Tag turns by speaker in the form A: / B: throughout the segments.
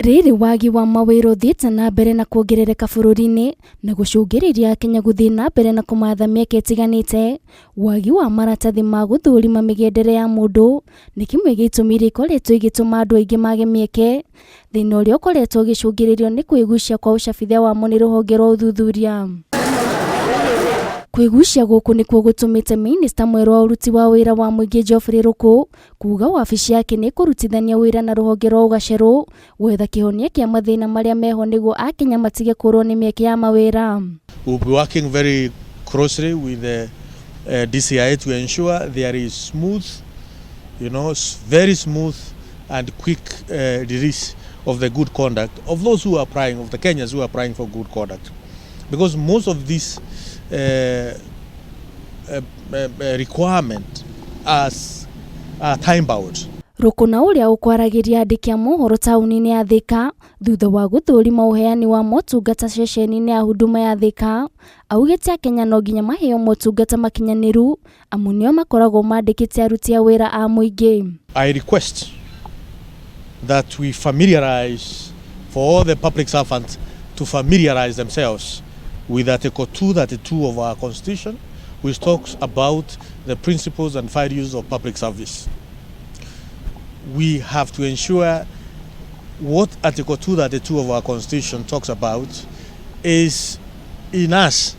A: Riri wagi wa mawĩra ũthiĩte na mbere na kuongerereka bũrũri-inĩ na gũcũngĩrĩria AKENYA gũthiĩ na mbere na kũmatha mĩeke ĩtiganĩte. Wagi wa maratathi ma gũthũrima mĩgendere ya mũndũ nĩ kĩmwe gĩa itũmi iria ikoretwo igĩtũma andũ aingĩ mage mĩeke. Thĩna ũrĩa ũkoretwo ũgĩcũngĩrĩrio nĩ kwĩgucia kwa ũcabithia wamo nĩ rũhonge rwa ũthuthuria. Kwĩgucia gũkũ nĩkuo gũtũmĩte Minista mwerũ wa ũruti wa wĩra wa MWERU Geoffrey Ruku kuuga wabici yake nĩ ĩkũrutithania wĩra na rũhonge rwa ũgacerũ gwetha kĩhonia kĩa mathĩna marĩa meho nĩguo AKENYA matige kũrwo nĩ mĩeke ya mawĩra.
B: We'll be working very closely with the DCI to ensure there is smooth, very smooth and quick release of the good conduct of those who are applying, of the Kenyans who are applying for good conduct. Because most of these requirement as time-bound.
A: Ruku na ũrĩa ũkwaragĩria andĩki a mohoro taũni-inĩ ya Thika thutha wa gũthũrima ũheani wa motungata ceceni-inĩ ya Huduma ya Thika, augĩte AKENYA no nginya maheo motungata makinyanĩru amu nĩo makoragwo mandĩkĩte aruti a wĩra a mũingĩ.
B: I request that we familiarize, for all the public servants to familiarize themselves with Article 232 of our Constitution, which talks about the principles and values of public service. We have to ensure what Article 232 of our Constitution talks about is in us,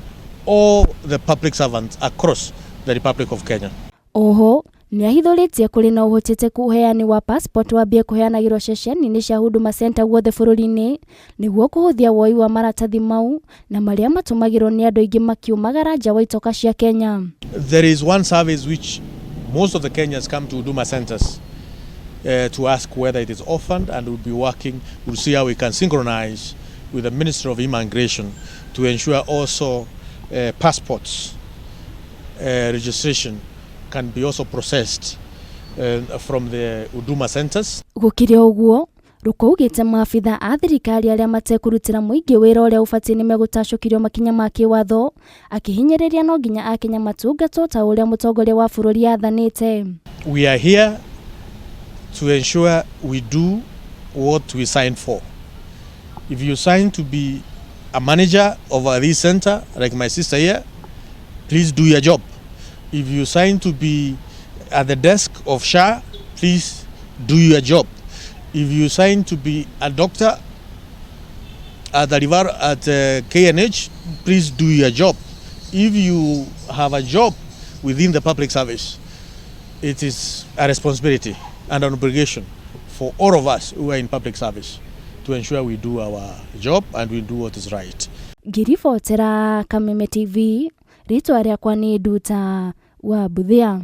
B: all the public servants across the Republic of Kenya.
A: Oho, nĩ ahithũrĩtie kũrĩ na ũhoteteku ũheani wa passport wambie kũheanagĩrwo ceceni-inĩ cia Huduma Centre guothe bũrũri-inĩ nĩguo kũhũthia woi wa maratathi mau na marĩa matũmagĩrwo nĩ andũ aingĩ makiumagara nja wa itoka cia Kenya.
B: There is one service which most of the Kenyans come to Huduma Centres to ask whether it is orphaned, and we'll be working, we'll see how we can synchronize with the Ministry of Immigration to ensure also passports registration can be also processed from the Huduma Centres.
A: Gũkĩrĩ ũguo, Ruku ugĩte maabitha a thirikari arĩa matekũrutĩra mũingĩ wĩra ũrĩa ũbatiĩ nĩ megũtacũkirio makinya ma kĩwatho, akĩhinyĩrĩria no nginya AKENYA matungatwo ta ũrĩa mũtongoria wa bũrũri athanĩte.
B: We are here to ensure we do what we signed for. If you sign to be a manager of this center, like my sister here, please do your job. If you sign to be at the desk of SHA, please do your job. If you sign to be a doctor at KNH, please do your job. If you have a job within the public service, it is a responsibility and an obligation for all of us who are in public service to ensure we do our job and we do what is right.
A: Ngiribotera Kameme TV, rĩtwa rĩakwa nĩ Nduta wa Buthia.